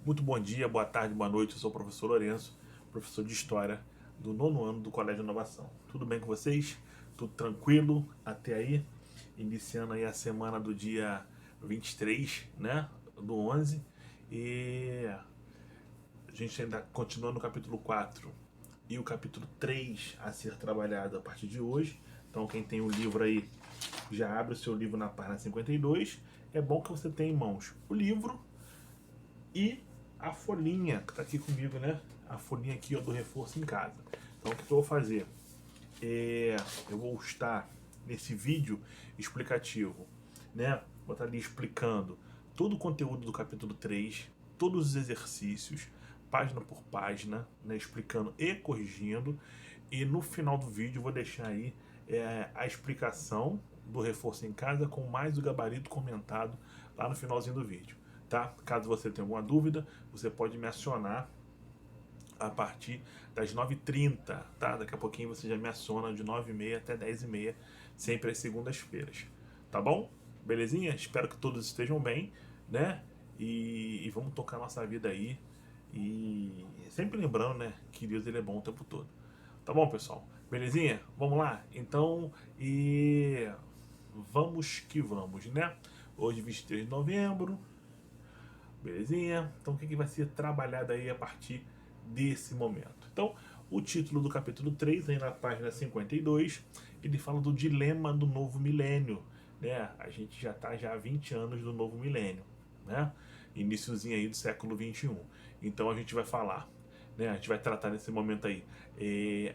Muito bom dia, boa tarde, boa noite. Eu sou o professor Lourenço, professor de História do nono ano do Colégio Inovação. Tudo bem com vocês? Tudo tranquilo até aí? Iniciando aí a semana do dia 23, né? Do 11. E a gente ainda continua no capítulo 4 e o capítulo 3 a ser trabalhado a partir de hoje. Então quem tem o livro aí, já abre o seu livro na página 52. É bom que você tenha em mãos o livro e a folhinha que está aqui comigo, né? A folhinha aqui ó, do reforço em casa. Então o que eu vou fazer? Eu vou estar nesse vídeo explicativo, né? Vou estar ali explicando todo o conteúdo do capítulo 3, todos os exercícios, página por página, né? Explicando e corrigindo. E no final do vídeo vou deixar aí a explicação do reforço em casa com mais o gabarito comentado lá no finalzinho do vídeo, tá? Caso você tenha alguma dúvida, você pode me acionar a partir das 9h30, tá? Daqui a pouquinho você já me aciona de 9h30 até 10h30, sempre às segundas-feiras, tá bom? Belezinha? Espero que todos estejam bem, né? E vamos tocar nossa vida aí. E sempre lembrando, né, que Deus ele é bom o tempo todo. Tá bom, pessoal? Belezinha? Vamos lá? Então, vamos que vamos, né? Hoje, 23 de novembro, belezinha? Então, o que vai ser trabalhado aí a partir desse momento? Então, o título do capítulo 3, aí na página 52, ele fala do dilema do novo milênio, né? A gente já está já há 20 anos do novo milênio, né? Iniciozinho aí do século 21. Então, a gente vai falar, né? A gente vai tratar nesse momento aí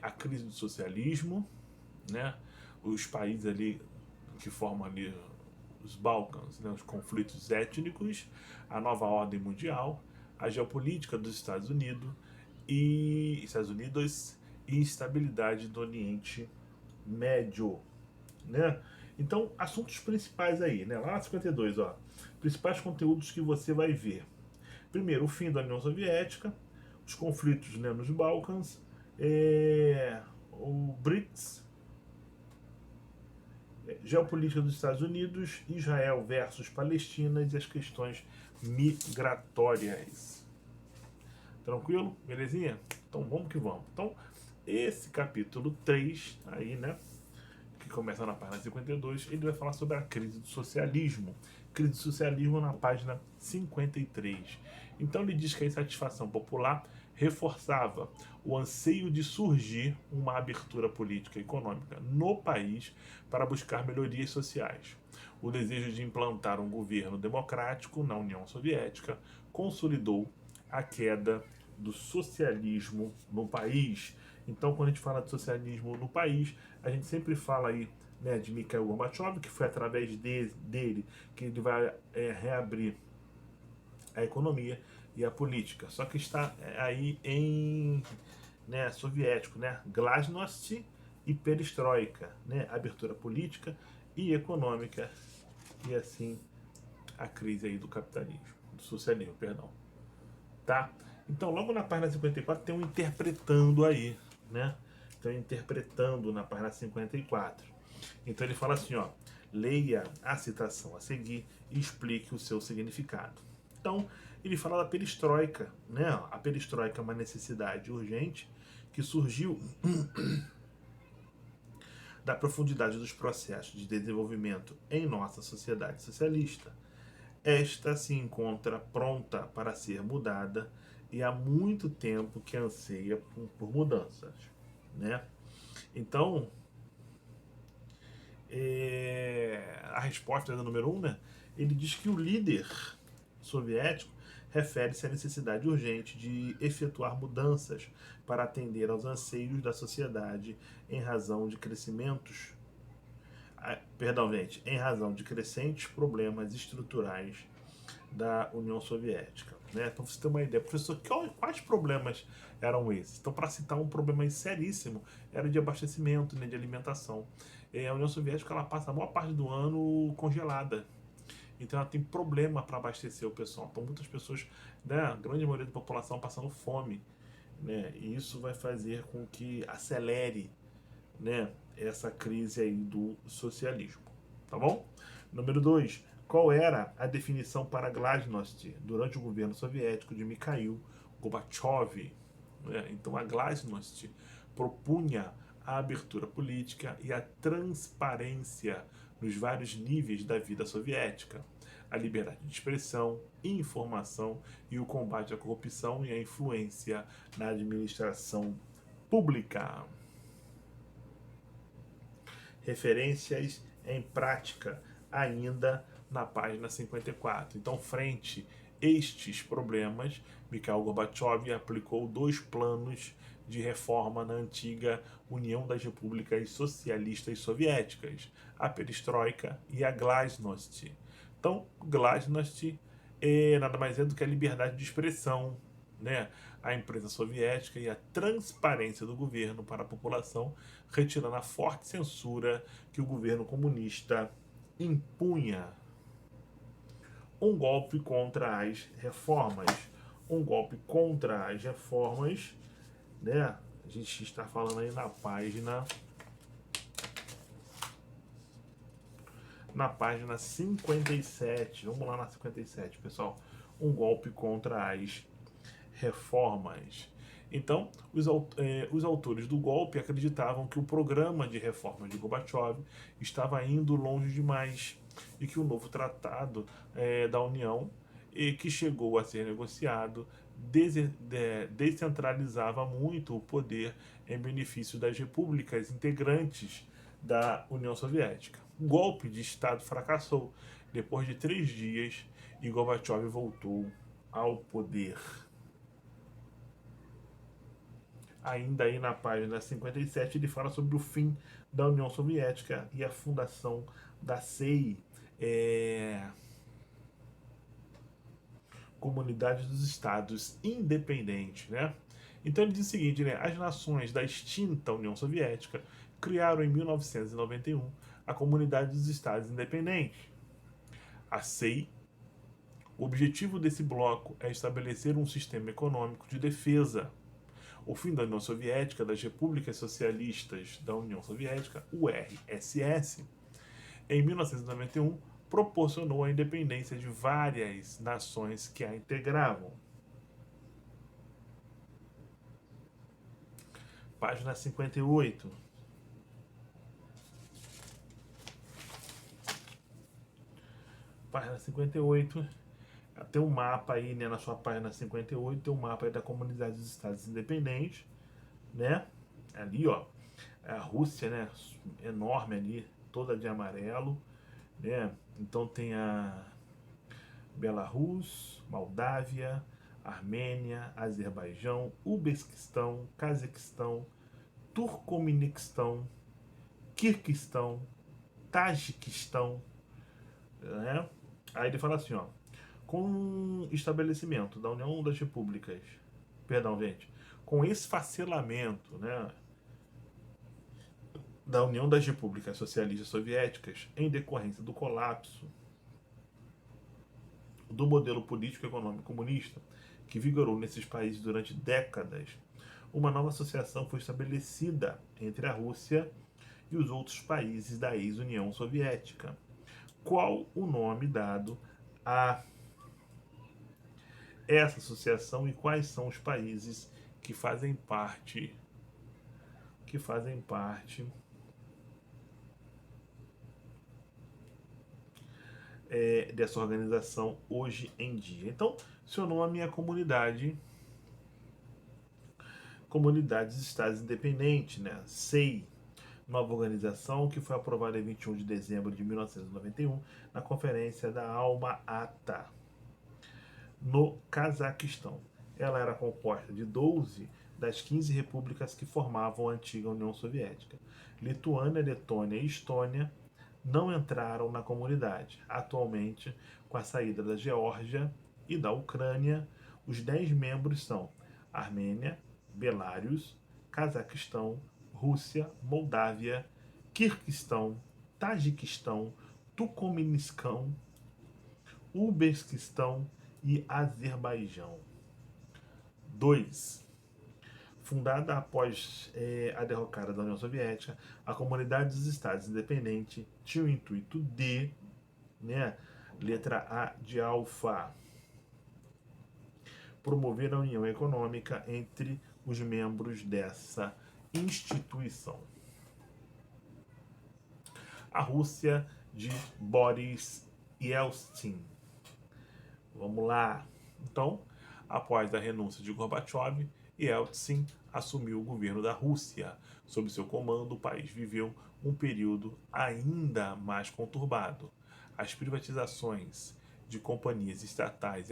a crise do socialismo, né? Os países ali que formam ali os Balcãs, né? Os conflitos étnicos, a nova ordem mundial, a geopolítica dos Estados Unidos e instabilidade do Oriente Médio, né? Então, assuntos principais aí, né? Lá na 52, ó, principais conteúdos que você vai ver. Primeiro, o fim da União Soviética, os conflitos, né, nos Balcãs, o BRICS, geopolítica dos Estados Unidos, Israel versus Palestina e as questões migratórias. Tranquilo? Belezinha? Então vamos que vamos. Então, esse capítulo 3 aí, né, que começa na página 52, ele vai falar sobre a crise do socialismo. Crise do socialismo na página 53. Então ele diz que a insatisfação popular reforçava o anseio de surgir uma abertura política e econômica no país para buscar melhorias sociais. O desejo de implantar um governo democrático na União Soviética consolidou a queda do socialismo no país. Então, quando a gente fala de socialismo no país, a gente sempre fala aí, né, de Mikhail Gorbachev, que foi através dele que ele vai reabrir a economia e a política. Só que está aí em, né, soviético, né, glasnost e perestroika, né, abertura política e econômica, e assim a crise aí do capitalismo, do socialismo, perdão, tá? Então, logo na página 54 tem um interpretando aí, né? Então, interpretando na página 54. Então, ele fala assim, ó, leia a citação a seguir e explique o seu significado. Então, ele fala da perestroika, né? A perestroika é uma necessidade urgente que surgiu da profundidade dos processos de desenvolvimento em nossa sociedade socialista. Esta se encontra pronta para ser mudada e há muito tempo que anseia por mudanças, né? Então, a resposta do número 1, né? Ele diz que o líder soviético refere-se à necessidade urgente de efetuar mudanças para atender aos anseios da sociedade em razão de crescimentos, perdão, gente, em razão de crescentes problemas estruturais da União Soviética. Né? Então, pra você ter uma ideia, professor, quais problemas eram esses? Então, para citar um problema seríssimo, era de abastecimento, né, de alimentação. A União Soviética ela passa a maior parte do ano congelada. Então, ela tem problema para abastecer o pessoal. Então, muitas pessoas, né, a grande maioria da população passando fome. Né? E isso vai fazer com que acelere, né, essa crise aí do socialismo. Tá bom? Número 2. Qual era a definição para glasnost durante o governo soviético de Mikhail Gorbachev? Então, a glasnost propunha a abertura política e a transparência nos vários níveis da vida soviética, a liberdade de expressão, informação e o combate à corrupção e à influência na administração pública. Referências em prática, ainda na página 54. Então, frente estes problemas, Mikhail Gorbachev aplicou 2 planos de reforma na antiga União das Repúblicas Socialistas Soviéticas, a perestroika e a glasnost. Então, glasnost nada mais é do que a liberdade de expressão, né? A empresa soviética e a transparência do governo para a população, retirando a forte censura que o governo comunista impunha. Um golpe contra as reformas. Um golpe contra as reformas, né? A gente está falando aí na página 57. Vamos lá na 57, pessoal. Um golpe contra as reformas. Então, os autores do golpe acreditavam que o programa de reforma de Gorbachev estava indo longe demais e que o novo tratado da União, que chegou a ser negociado, descentralizava muito o poder em benefício das repúblicas integrantes da União Soviética. O golpe de Estado fracassou depois de 3 dias e Gorbachev voltou ao poder. Ainda aí na página 57, ele fala sobre o fim da União Soviética e a fundação da CEI, Comunidade dos Estados Independentes, né? Então ele diz o seguinte, né? As nações da extinta União Soviética criaram em 1991 a Comunidade dos Estados Independentes, a CEI. O objetivo desse bloco é estabelecer um sistema econômico de defesa. O fim da União Soviética, das Repúblicas Socialistas da União Soviética, URSS, em 1991, proporcionou a independência de várias nações que a integravam. Página 58. Página 58. Tem um mapa aí, né, na sua página 58, tem um mapa aí da Comunidade dos Estados Independentes, né? Ali, ó, a Rússia, né, enorme ali, toda de amarelo, né? Então tem a Belarus, Moldávia, Armênia, Azerbaijão, Uzbequistão, Cazaquistão, Turcomenistão, Quirguistão, Tajiquistão, né? Aí ele fala assim, ó, com o estabelecimento da União das Repúblicas, com esfacelamento, né, da União das Repúblicas Socialistas Soviéticas em decorrência do colapso do modelo político e econômico comunista que vigorou nesses países durante décadas, uma nova associação foi estabelecida entre a Rússia e os outros países da ex-União Soviética. Qual o nome dado a essa associação e quais são os países que fazem parte dessa organização hoje em dia? Então, seu nome é Comunidades Estados Independentes, né? CEI, nova organização que foi aprovada em 21 de dezembro de 1991 na Conferência da Alma-Ata, no Cazaquistão. Ela era composta de 12 das 15 repúblicas que formavam a antiga União Soviética. Lituânia, Letônia e Estônia não entraram na comunidade. Atualmente, com a saída da Geórgia e da Ucrânia, os 10 membros são Armênia, Belarus, Cazaquistão, Rússia, Moldávia, Quirguistão, Tajiquistão, Turcomenistão, Uzbequistão e Azerbaijão. 2. Fundada após a derrocada da União Soviética, a Comunidade dos Estados Independentes tinha o intuito de, né, Letra A de alfa. Promover a união econômica entre os membros dessa instituição. A Rússia de Boris Yeltsin. Vamos lá. Então, após a renúncia de Gorbachev, Yeltsin assumiu o governo da Rússia. Sob seu comando, o país viveu um período ainda mais conturbado. As privatizações de companhias estatais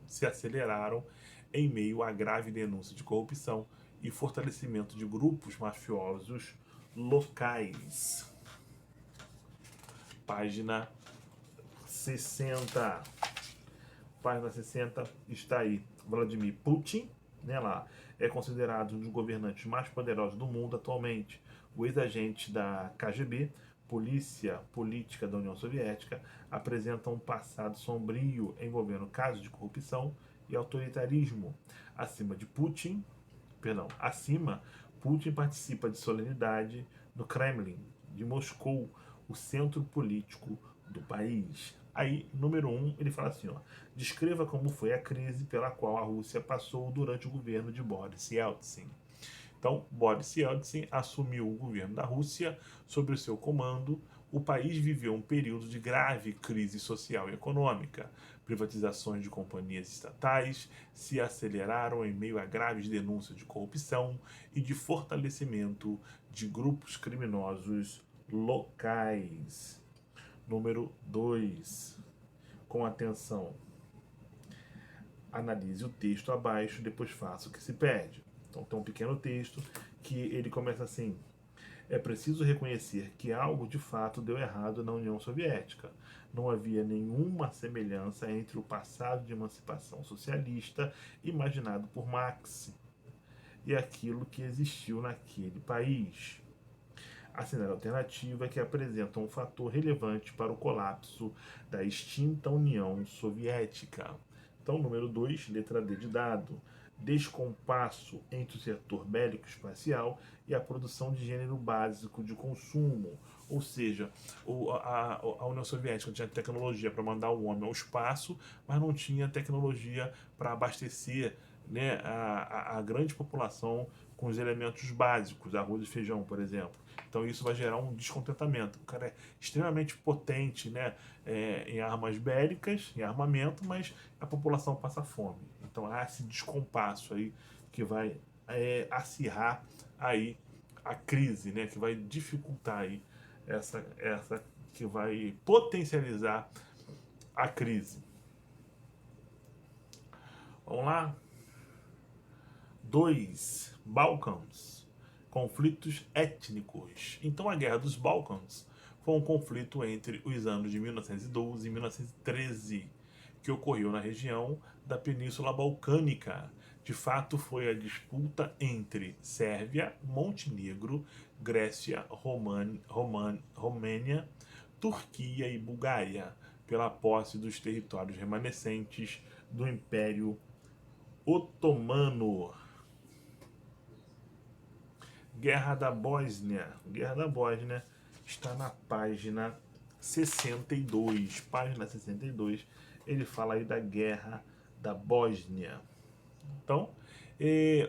se aceleraram em meio à grave denúncia de corrupção e fortalecimento de grupos mafiosos locais. Página 60. Página 60 está aí. Vladimir Putin, né, lá, é considerado um dos governantes mais poderosos do mundo atualmente. O ex-agente da KGB, Polícia Política da União Soviética, apresenta um passado sombrio envolvendo casos de corrupção e autoritarismo. Acima, Putin participa de solenidade no Kremlin de Moscou, o centro político do país. Aí, número 1, ele fala assim, ó, descreva como foi a crise pela qual a Rússia passou durante o governo de Boris Yeltsin. Então, Boris Yeltsin assumiu o governo da Rússia. Sob o seu comando, o país viveu um período de grave crise social e econômica. Privatizações de companhias estatais se aceleraram em meio a graves denúncias de corrupção e de fortalecimento de grupos criminosos locais. Número 2. Com atenção. Analise o texto abaixo, depois faça o que se pede. Então tem um pequeno texto que ele começa assim: é preciso reconhecer que algo de fato deu errado na União Soviética. Não havia nenhuma semelhança entre o passado de emancipação socialista imaginado por Marx e aquilo que existiu naquele país. A cenário alternativa que apresenta um fator relevante para o colapso da extinta União Soviética. Então, número 2, letra D de dado. Descompasso entre o setor bélico-espacial e a produção de gênero básico de consumo. Ou seja, a União Soviética tinha tecnologia para mandar o homem ao espaço, mas não tinha tecnologia para abastecer, né, a grande população com os elementos básicos, arroz e feijão, por exemplo. Então isso vai gerar um descontentamento. O cara é extremamente potente, né, em armas bélicas, em armamento, mas a população passa fome. Então há esse descompasso aí que vai acirrar aí a crise, né, que vai dificultar aí essa que vai potencializar a crise. Vamos lá? 2. Balcãs. Conflitos étnicos. Então a Guerra dos Balcãs foi um conflito entre os anos de 1912 e 1913, que ocorreu na região da Península Balcânica. De fato, foi a disputa entre Sérvia, Montenegro, Grécia, Romênia, Turquia e Bulgária, pela posse dos territórios remanescentes do Império Otomano. Guerra da Bósnia. Guerra da Bósnia está na página 62. Página 62, ele fala aí da Guerra da Bósnia. Então,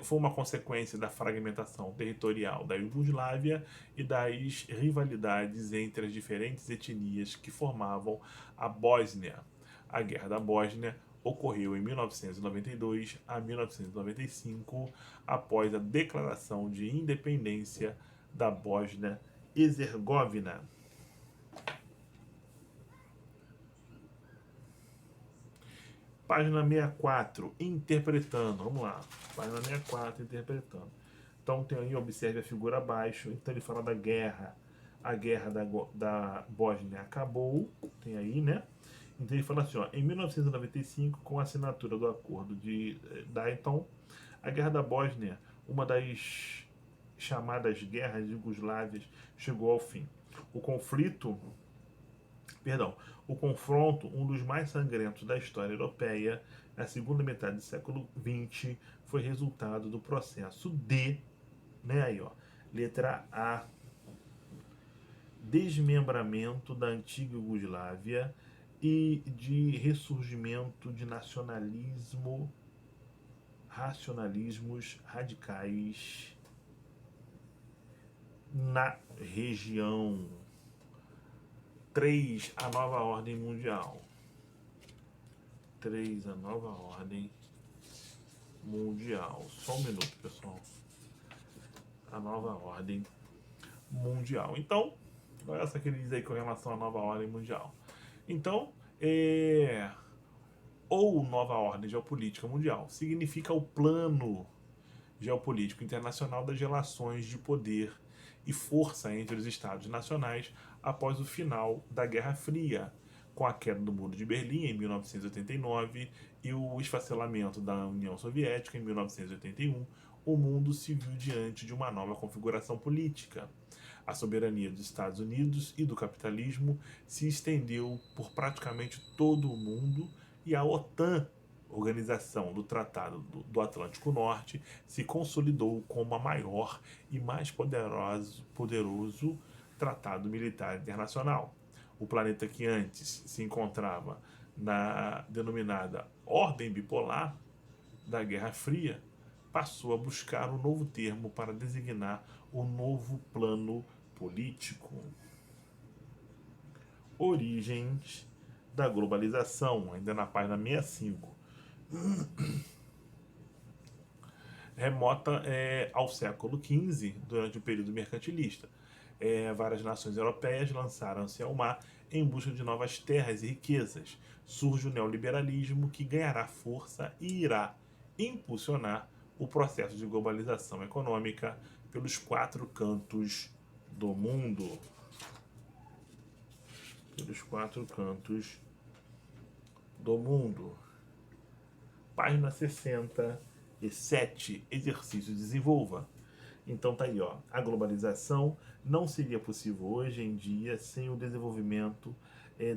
foi uma consequência da fragmentação territorial da Iugoslávia e das rivalidades entre as diferentes etnias que formavam a Bósnia. A Guerra da Bósnia ocorreu em 1992 a 1995, após a declaração de independência da Bósnia-Herzegovina. Página 64, interpretando. Vamos lá. Página 64, interpretando. Então tem aí, observe a figura abaixo. Então ele fala da guerra. A guerra da Bósnia acabou. Tem aí, né? Então ele fala assim, ó, em 1995, com a assinatura do acordo de Dayton, a Guerra da Bósnia, uma das chamadas guerras jugoslávias, chegou ao fim. O confronto, um dos mais sangrentos da história europeia, na segunda metade do século XX, foi resultado do processo de, né, aí, ó, letra A, desmembramento da antiga Iugoslávia e de ressurgimento de racionalismos radicais na região. 3. A nova ordem mundial. 3. A nova ordem mundial. Só um minuto, pessoal. A nova ordem mundial. Então, olha essa que ele diz aí com relação à nova ordem mundial. Então, ou nova ordem geopolítica mundial significa o plano geopolítico internacional das relações de poder e força entre os Estados nacionais após o final da Guerra Fria, com a queda do Muro de Berlim em 1989 e o esfacelamento da União Soviética em 1981. O mundo se viu diante de uma nova configuração política. A soberania dos Estados Unidos e do capitalismo se estendeu por praticamente todo o mundo e a OTAN, Organização do Tratado do Atlântico Norte, se consolidou como a maior e mais poderoso tratado militar internacional. O planeta que antes se encontrava na denominada Ordem Bipolar da Guerra Fria passou a buscar um novo termo para designar o novo plano político. Origens da globalização, ainda na página 65. Remota ao século XV, durante o período mercantilista. Várias nações europeias lançaram-se ao mar em busca de novas terras e riquezas. Surge o neoliberalismo, que ganhará força e irá impulsionar o processo de globalização econômica pelos 4 cantos do mundo. Pelos 4 cantos do mundo. Página 67, exercício desenvolva. Então tá aí, ó. A globalização não seria possível hoje em dia sem o desenvolvimento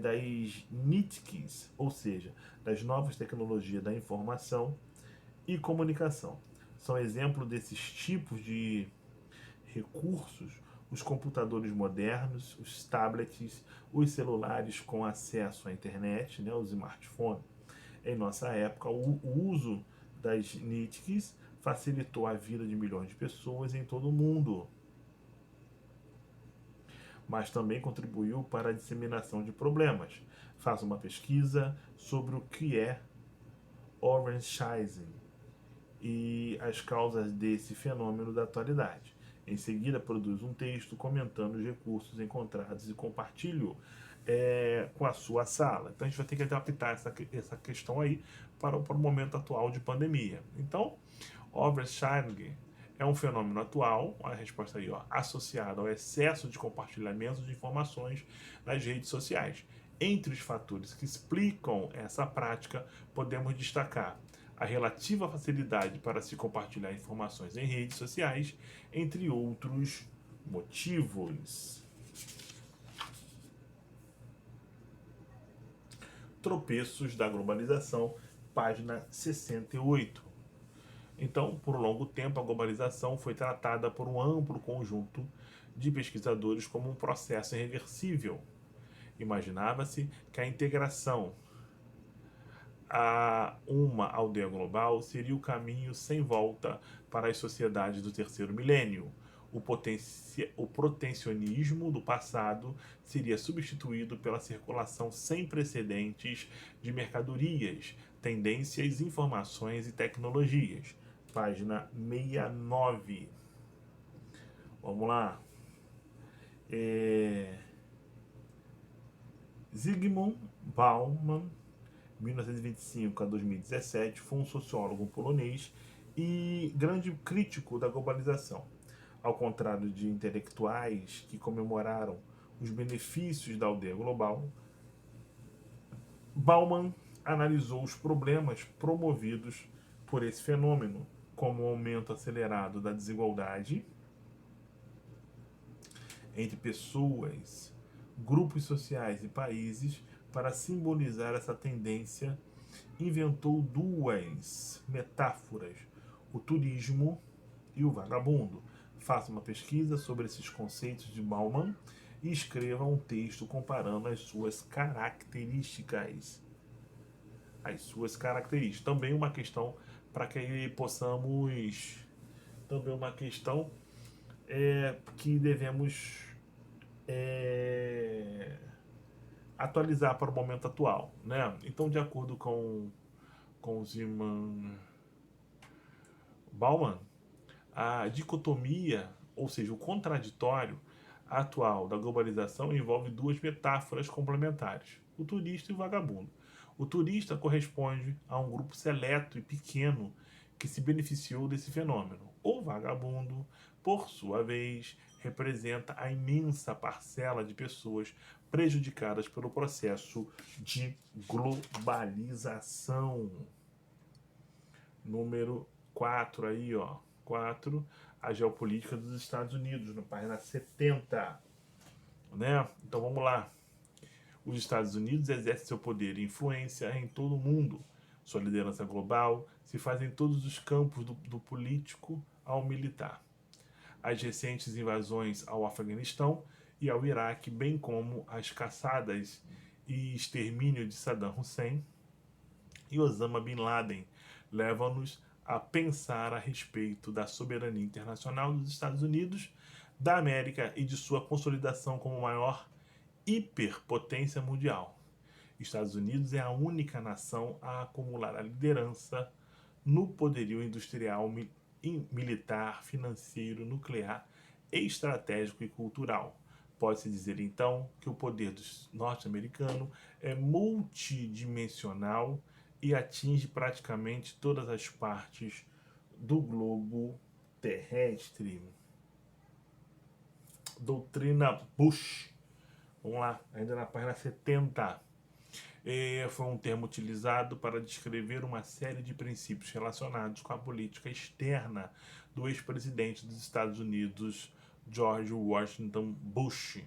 das NITICs, ou seja, das novas tecnologias da informação e comunicação. São exemplos desses tipos de recursos os computadores modernos, os tablets, os celulares com acesso à internet, né, os smartphones. Em nossa época, o uso das NITICs facilitou a vida de milhões de pessoas em todo o mundo, mas também contribuiu para a disseminação de problemas. Faça uma pesquisa sobre o que é oversharing e as causas desse fenômeno da atualidade. Em seguida, produz um texto comentando os recursos encontrados e compartilhe com a sua sala. Então, a gente vai ter que adaptar essa questão aí para o momento atual de pandemia. Então, oversharing é um fenômeno atual, a resposta aí, ó, associado ao excesso de compartilhamento de informações nas redes sociais. Entre os fatores que explicam essa prática, podemos destacar a relativa facilidade para se compartilhar informações em redes sociais, entre outros motivos. Tropeços da globalização, página 68. Então, por um longo tempo, a globalização foi tratada por um amplo conjunto de pesquisadores como um processo irreversível. Imaginava-se que a integração a uma aldeia global seria o caminho sem volta para as sociedades do terceiro milênio. O protecionismo do passado seria substituído pela circulação sem precedentes de mercadorias, tendências, informações e tecnologias. Página 69. Vamos lá. Zygmunt Bauman, 1925 a 2017, foi um sociólogo polonês e grande crítico da globalização. Ao contrário de intelectuais que comemoraram os benefícios da aldeia global, Bauman analisou os problemas promovidos por esse fenômeno, como o aumento acelerado da desigualdade entre pessoas, grupos sociais e países. Para simbolizar essa tendência, inventou 2 metáforas: o turismo e o vagabundo. Faça uma pesquisa sobre esses conceitos de Bauman e escreva um texto comparando as suas características. As suas características. Também uma questão para que possamos. Também uma questão que devemos atualizar para o momento atual, né? Então, de acordo com Zimmermann Bauman, a dicotomia, ou seja, o contraditório atual da globalização envolve duas metáforas complementares: o turista e o vagabundo. O turista corresponde a um grupo seleto e pequeno que se beneficiou desse fenômeno. O vagabundo, por sua vez, representa a imensa parcela de pessoas prejudicadas pelo processo de globalização. Número 4 aí, ó. 4, a geopolítica dos Estados Unidos, na página 70. Né? Então vamos lá. Os Estados Unidos exercem seu poder e influência em todo o mundo. Sua liderança global se faz em todos os campos do político ao militar. As recentes invasões ao Afeganistão e ao Iraque, bem como as caçadas e extermínio de Saddam Hussein e Osama Bin Laden, levam-nos a pensar a respeito da soberania internacional dos Estados Unidos da América e de sua consolidação como maior hiperpotência mundial. Estados Unidos é a única nação a acumular a liderança no poderio industrial, militar, financeiro, nuclear, estratégico e cultural. Pode-se dizer, então, que o poder norte-americano é multidimensional e atinge praticamente todas as partes do globo terrestre. Doutrina Bush. Vamos lá, ainda na página 70. Foi um termo utilizado para descrever uma série de princípios relacionados com a política externa do ex-presidente dos Estados Unidos, George Washington Bush,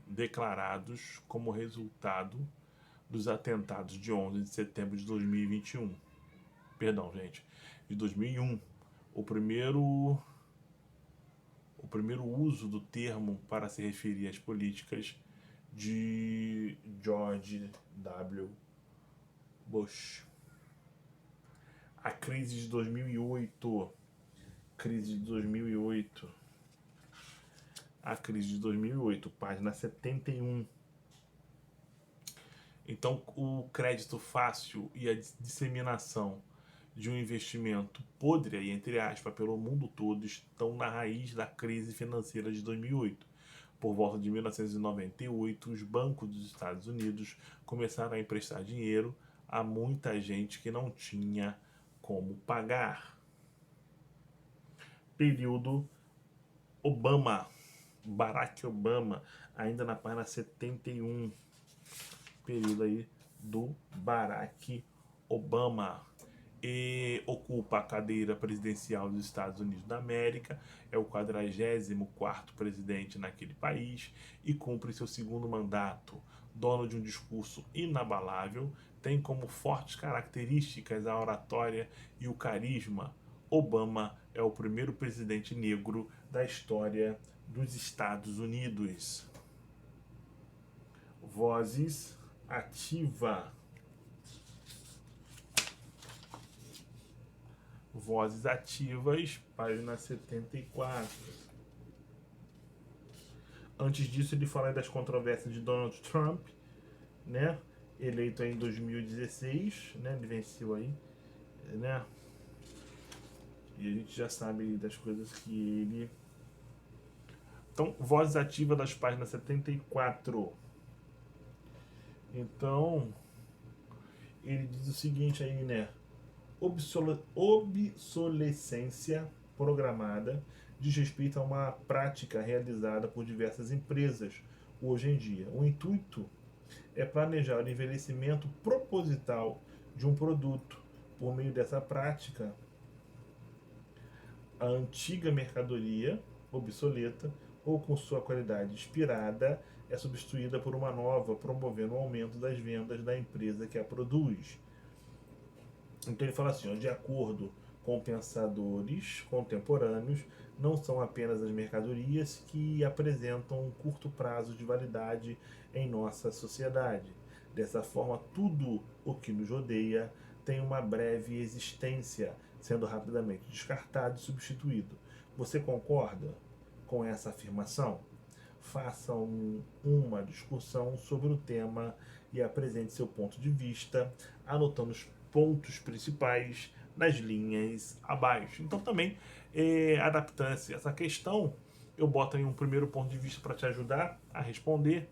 declarados como resultado dos atentados de 11 de setembro de 2021. Perdão, gente, de 2001. O primeiro uso do termo para se referir às políticas de George W. Bush. A crise de 2008. Crise de 2008. A crise de 2008, página 71. Então, o crédito fácil e a disseminação de um investimento podre, aí, entre aspas, pelo mundo todo, estão na raiz da crise financeira de 2008. Por volta de 1998, os bancos dos Estados Unidos começaram a emprestar dinheiro a muita gente que não tinha como pagar. Período Obama, Barack Obama, ainda na página 71. Período aí do Barack Obama. E ocupa a cadeira presidencial dos Estados Unidos da América, é o 44º presidente naquele país e cumpre seu segundo mandato. Dono de um discurso inabalável, tem como fortes características a oratória e o carisma. Obama é o primeiro presidente negro da história dos Estados Unidos. Vozes ativa. Vozes ativas, página 74. Antes disso, ele fala das controvérsias de Donald Trump, né? Eleito em 2016, né? Ele venceu aí, né? E a gente já sabe das coisas que ele... Então, vozes ativas das páginas 74. Então, ele diz o seguinte aí, né? Obsolescência programada diz respeito a uma prática realizada por diversas empresas hoje em dia. O intuito é planejar o envelhecimento proposital de um produto. Por meio dessa prática, a antiga mercadoria obsoleta ou com sua qualidade expirada é substituída por uma nova, promovendo o aumento das vendas da empresa que a produz. Então ele fala assim, ó, de acordo Compensadores contemporâneos não são apenas as mercadorias que apresentam um curto prazo de validade em nossa sociedade. Dessa forma, tudo o que nos rodeia tem uma breve existência, sendo rapidamente descartado e substituído. Você concorda com essa afirmação? Faça uma discussão sobre o tema e apresente seu ponto de vista, anotando os pontos principais nas linhas abaixo. Então, também, adaptando essa questão, eu boto aí um primeiro ponto de vista para te ajudar a responder.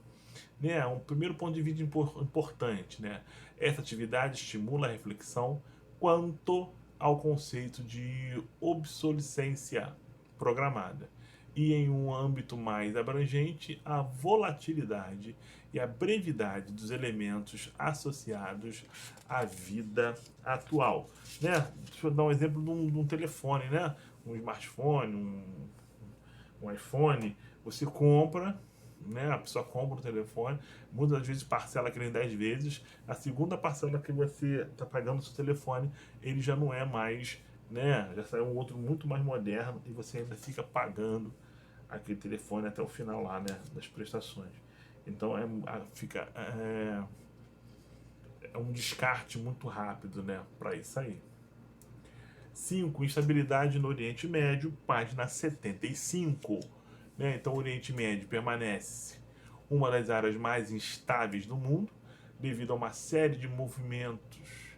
Né? Um primeiro ponto de vista importante. Né? Essa atividade estimula a reflexão quanto ao conceito de obsolescência programada e, em um âmbito mais abrangente, a volatilidade e a brevidade dos elementos associados à vida atual. Né? Deixa eu dar um exemplo de um telefone, né? Um smartphone, um iPhone. Você compra, né? A pessoa compra o telefone, muitas vezes parcela aquele em 10 vezes, a segunda parcela que você está pagando o seu telefone, ele já não é mais, né? Já saiu um outro muito mais moderno e você ainda fica pagando aquele telefone até o final lá, né? Das prestações. Então fica um descarte muito rápido, né? Para isso aí. 5. Instabilidade no Oriente Médio, página 75. Né? Então, o Oriente Médio permanece uma das áreas mais instáveis do mundo, devido a uma série de movimentos,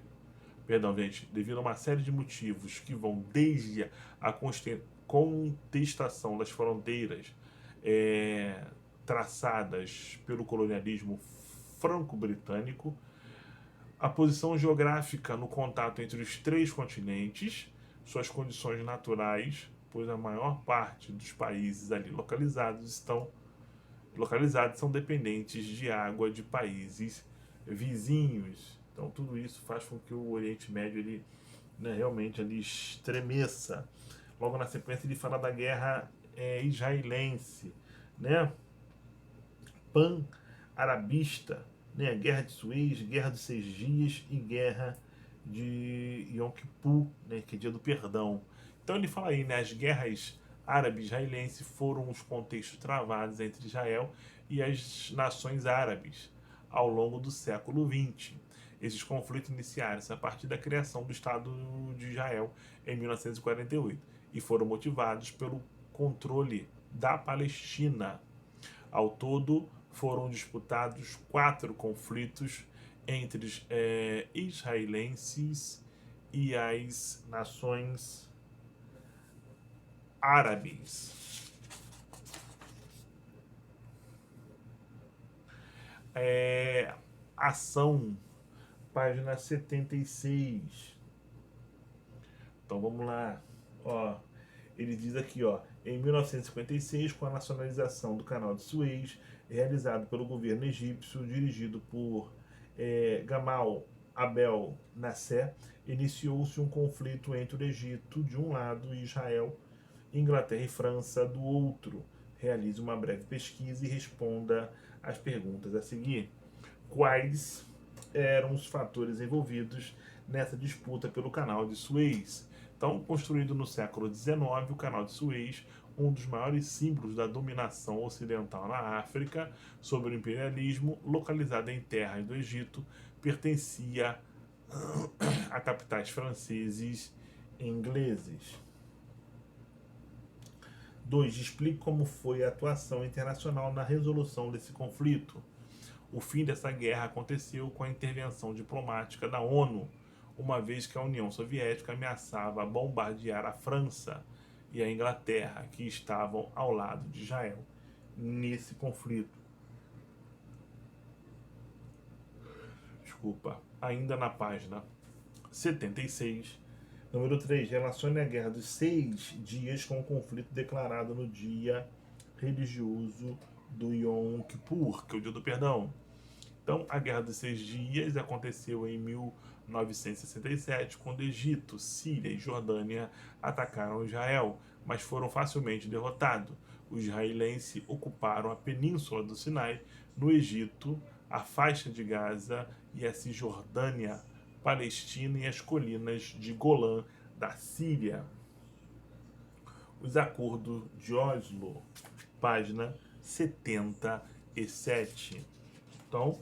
devido a uma série de motivos que vão desde a contestação das fronteiras traçadas pelo colonialismo franco-britânico, a posição geográfica no contato entre os três continentes, suas condições naturais, pois a maior parte dos países ali localizados são dependentes de água de países vizinhos. Então tudo isso faz com que o Oriente Médio ele, né, realmente ele estremeça. Logo na sequência ele fala da guerra israelense, né? Pan-arabista, né? Guerra de Suez, Guerra dos 6 Dias e Guerra de Yom Kippur, né? Que é Dia do Perdão. Então ele fala aí, né? As guerras árabe-israelense foram os contextos travados entre Israel e as nações árabes ao longo do século XX. Esses conflitos iniciaram-se a partir da criação do Estado de Israel em 1948 e foram motivados pelo controle da Palestina. Ao todo, foram disputados 4 conflitos entre os israelenses e as nações árabes. Ação, página 76. Então vamos lá. Ó, ele diz aqui, ó, em 1956, com a nacionalização do Canal de Suez, realizado pelo governo egípcio, dirigido por Gamal Abdel Nasser, iniciou-se um conflito entre o Egito de um lado e Israel, Inglaterra e França do outro. Realize uma breve pesquisa e responda às perguntas a seguir. Quais eram os fatores envolvidos nessa disputa pelo Canal de Suez? Então, construído no século XIX, o Canal de Suez, um dos maiores símbolos da dominação ocidental na África sobre o imperialismo, localizado em terras do Egito, pertencia a capitais franceses e ingleses. 2. Explique como foi a atuação internacional na resolução desse conflito. O fim dessa guerra aconteceu com a intervenção diplomática da ONU, uma vez que a União Soviética ameaçava bombardear a França e a Inglaterra, que estavam ao lado de Israel nesse conflito. Ainda na página 76. Número 3. Relacione a Guerra dos 6 Dias com o conflito declarado no dia religioso do Yom Kippur, que é o Dia do Perdão. Então, a Guerra dos 6 Dias aconteceu em 1967, quando Egito, Síria e Jordânia atacaram Israel, mas foram facilmente derrotados. Os israelenses ocuparam a península do Sinai, no Egito, a faixa de Gaza e a Cisjordânia, Palestina e as colinas de Golã da Síria. Os acordos de Oslo, página 77. Então,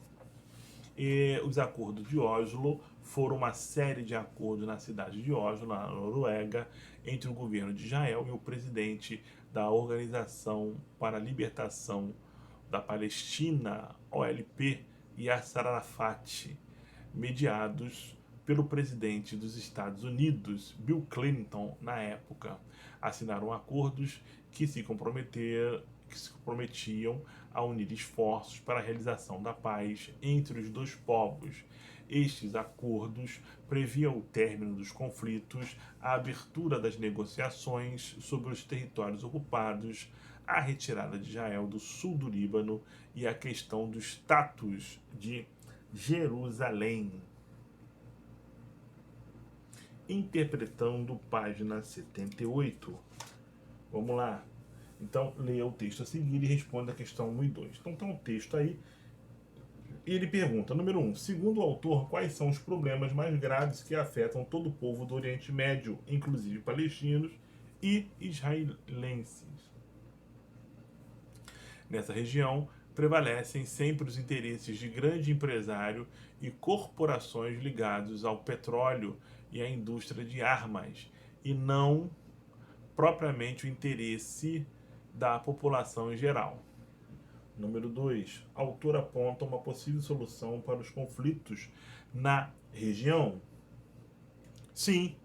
os acordos de Oslo foram uma série de acordos na cidade de Oslo, na Noruega, entre o governo de Israel e o presidente da Organização para a Libertação da Palestina, OLP, Yasser Arafat, mediados pelo presidente dos Estados Unidos, Bill Clinton, na época. Assinaram acordos que se comprometiam a unir esforços para a realização da paz entre os dois povos. Estes acordos previam o término dos conflitos, a abertura das negociações sobre os territórios ocupados, a retirada de Israel do sul do Líbano e a questão do status de Jerusalém. Interpretando, página 78. Vamos lá. Então, leia o texto a seguir e responda a questão 1 e 2. Então, tem um texto aí. E ele pergunta, número 1. Segundo o autor, quais são os problemas mais graves que afetam todo o povo do Oriente Médio, inclusive palestinos e israelenses? Nessa região, prevalecem sempre os interesses de grande empresário e corporações ligados ao petróleo e à indústria de armas, e não propriamente o interesse da população em geral. Número 2. O autor aponta uma possível solução para os conflitos na região. Sim,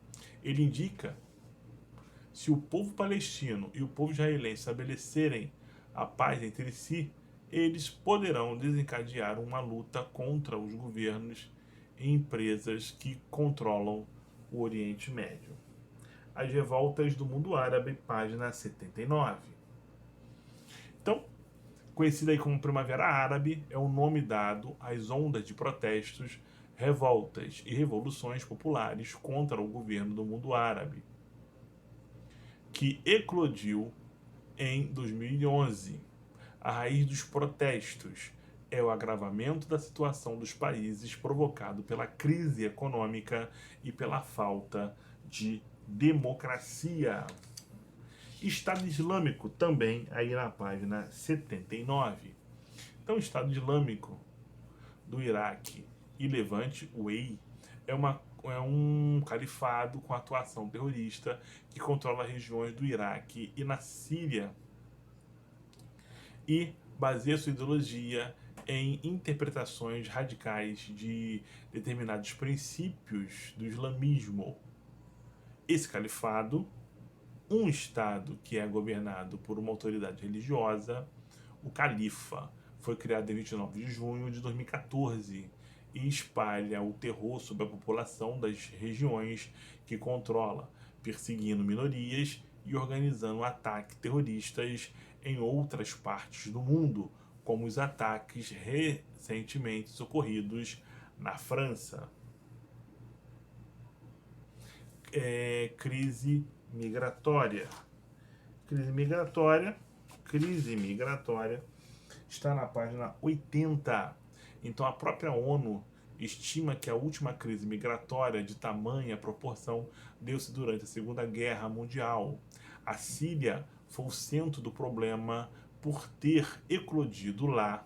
ele indica: se o povo palestino e o povo israelense estabelecerem a paz entre si, eles poderão desencadear uma luta contra os governos e empresas que controlam o Oriente Médio. As revoltas do mundo árabe, página 79. Então, conhecida aí como Primavera Árabe, é o nome dado às ondas de protestos, revoltas e revoluções populares contra o governo do mundo árabe, que eclodiu em 2011. A raiz dos protestos é o agravamento da situação dos países provocado pela crise econômica e pela falta de democracia. Estado Islâmico, também aí na página 79. Então, o Estado Islâmico do Iraque e Levante, o EI, é um califado com atuação terrorista que controla regiões do Iraque e na Síria e baseia sua ideologia em interpretações radicais de determinados princípios do islamismo. Esse califado, um estado que é governado por uma autoridade religiosa, o califa, foi criado em 29 de junho de 2014 e espalha o terror sobre a população das regiões que controla, perseguindo minorias e organizando ataques terroristas em outras partes do mundo, como os ataques recentemente ocorridos na França. Crise migratória. Crise migratória está na página 80. Então, a própria ONU estima que a última crise migratória de tamanha proporção deu-se durante a Segunda Guerra Mundial. A Síria foi o centro do problema por ter eclodido lá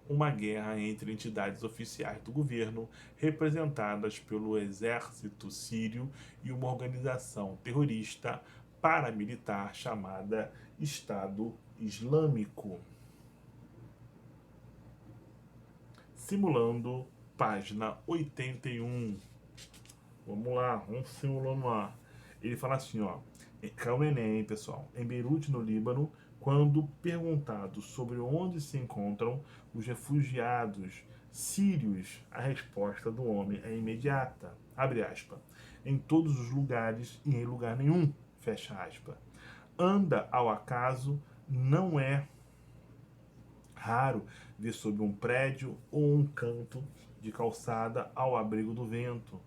uma guerra entre entidades oficiais do governo, representadas pelo exército sírio e uma organização terrorista paramilitar chamada Estado Islâmico. Simulando, página 81. Vamos lá, vamos simulando lá. Ele fala assim, ó, caiu no Enem, pessoal. Em Beirute, no Líbano, quando perguntado sobre onde se encontram os refugiados sírios, a resposta do homem é imediata. Abre aspas. Em todos os lugares e em lugar nenhum. Fecha aspas. Anda ao acaso, não é raro ver sob um prédio ou um canto de calçada ao abrigo do vento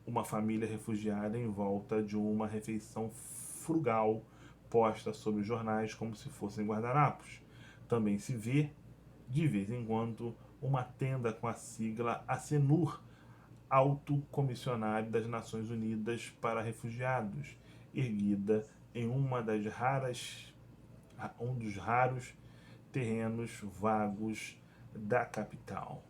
uma família refugiada em volta de uma refeição frugal posta sobre jornais como se fossem guardanapos. Também se vê, de vez em quando, uma tenda com a sigla ACNUR, Alto Comissionário das Nações Unidas para Refugiados, erguida em um dos raros terrenos vagos da capital.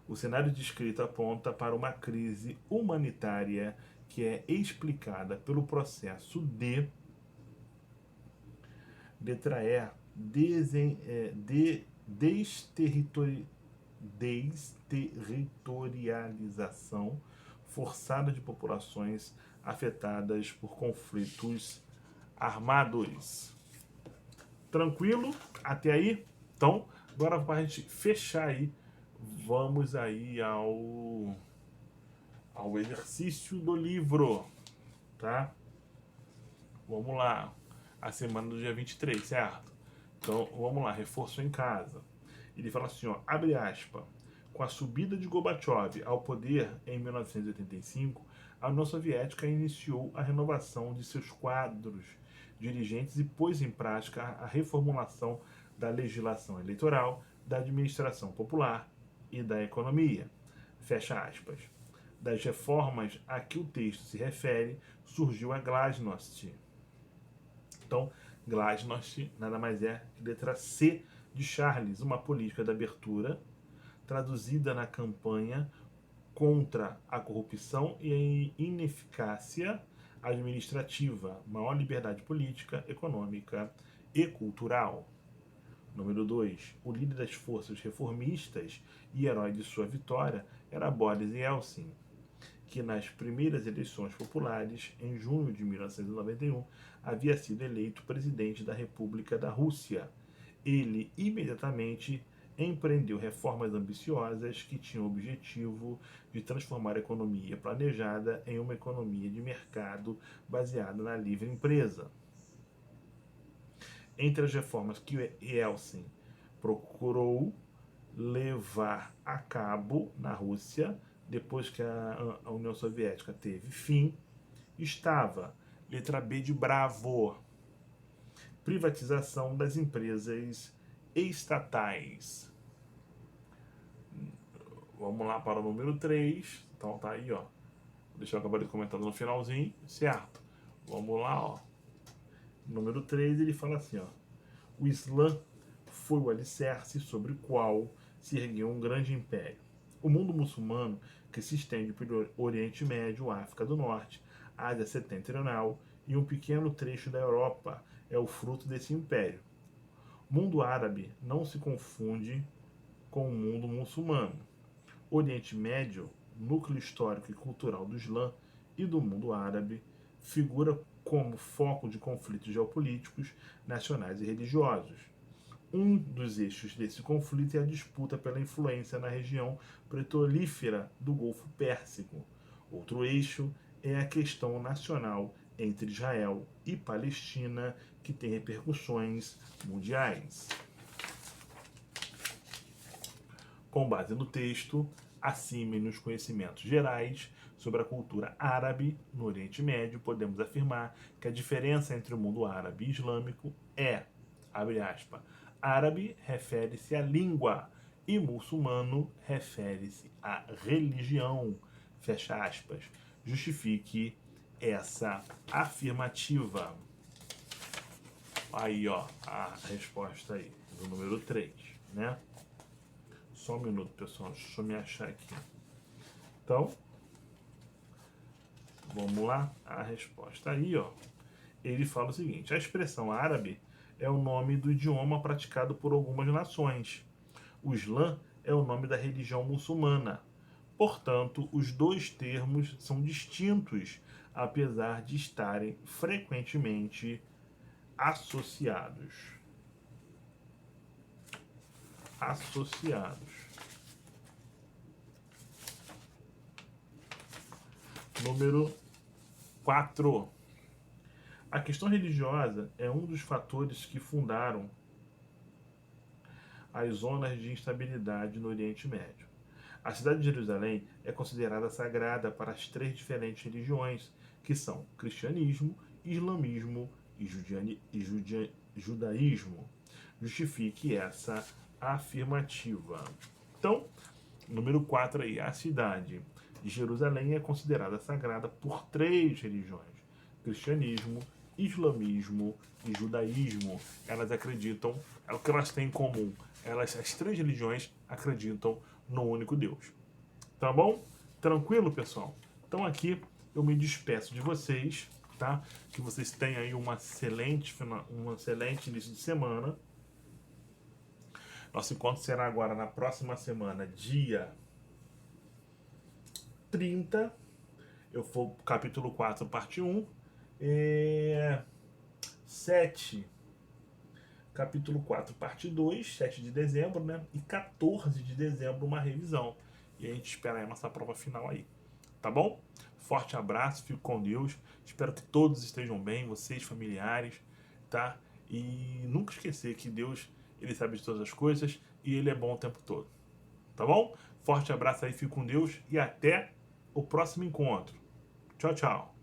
O cenário descrito aponta para uma crise humanitária que é explicada pelo processo de desterritorialização forçada de populações afetadas por conflitos armados. Tranquilo? Até aí? Então, agora para a gente fechar aí, vamos aí ao exercício do livro, tá? Vamos lá. A semana do dia 23, certo? Então, vamos lá. Reforço em casa. Ele fala assim, ó, abre aspas. Com a subida de Gorbachev ao poder em 1985, a União Soviética iniciou a renovação de seus quadros dirigentes e pôs em prática a reformulação da legislação eleitoral, da administração popular e da economia. Fecha aspas. Das reformas a que o texto se refere, surgiu a Glasnost. Então, Glasnost nada mais é que letra C de Charles, uma política de abertura traduzida na campanha contra a corrupção e a ineficácia administrativa, maior liberdade política, econômica e cultural. Número 2. O líder das forças reformistas e herói de sua vitória era Boris Yeltsin, que nas primeiras eleições populares, em junho de 1991, havia sido eleito presidente da República da Rússia. Ele imediatamente empreendeu reformas ambiciosas que tinham o objetivo de transformar a economia planejada em uma economia de mercado baseada na livre empresa. Entre as reformas que Yeltsin procurou levar a cabo na Rússia, depois que a União Soviética teve fim, estava, letra B de Bravo, privatização das empresas estatais. Vamos lá para o número 3. Então tá aí, ó. Vou deixar o gabarito comentado no finalzinho, certo? Vamos lá, ó. Número 3, ele fala assim, ó. O Islã foi o alicerce sobre o qual se ergueu um grande império. O mundo muçulmano, que se estende pelo Oriente Médio, África do Norte, Ásia Setentrional e um pequeno trecho da Europa, é o fruto desse império. O mundo árabe não se confunde com o mundo muçulmano. O Oriente Médio, núcleo histórico e cultural do Islã e do mundo árabe, figura como foco de conflitos geopolíticos, nacionais e religiosos. Um dos eixos desse conflito é a disputa pela influência na região petrolífera do Golfo Pérsico. Outro eixo é a questão nacional entre Israel e Palestina, que tem repercussões mundiais. Com base no texto, acima e nos conhecimentos gerais sobre a cultura árabe no Oriente Médio, podemos afirmar que a diferença entre o mundo árabe e islâmico é, abre aspas, árabe refere-se à língua e muçulmano refere-se à religião, fecha aspas. Justifique essa afirmativa. Aí, ó, a resposta aí, do número 3, né? Só um minuto, pessoal, deixa eu me achar aqui. Então, vamos lá, a resposta aí, ó. Ele fala o seguinte, a expressão árabe é o nome do idioma praticado por algumas nações. O Islã é o nome da religião muçulmana. Portanto, os dois termos são distintos, apesar de estarem frequentemente associados. Número 4. A questão religiosa é um dos fatores que fundaram as zonas de instabilidade no Oriente Médio. A cidade de Jerusalém é considerada sagrada para as 3 diferentes religiões, que são cristianismo, islamismo e judaísmo. Justifique essa afirmativa. Então, número 4 aí, a cidade de Jerusalém é considerada sagrada por 3 religiões: cristianismo, islamismo e judaísmo. Elas acreditam, é o que elas têm em comum. As 3 religiões acreditam no único Deus. Tá bom? Tranquilo, pessoal? Então aqui eu me despeço de vocês, tá? Que vocês tenham aí um excelente início de semana. Nosso encontro será agora na próxima semana, dia 30. Eu for capítulo 4, parte 1. 7, capítulo 4, parte 2, 7 de dezembro, né? E 14 de dezembro, uma revisão. E a gente espera a nossa prova final aí. Tá bom? Forte abraço, fico com Deus. Espero que todos estejam bem, vocês, familiares, tá? E nunca esquecer que Deus, Ele sabe de todas as coisas e Ele é bom o tempo todo. Tá bom? Forte abraço aí, fico com Deus e até o próximo encontro. Tchau, tchau.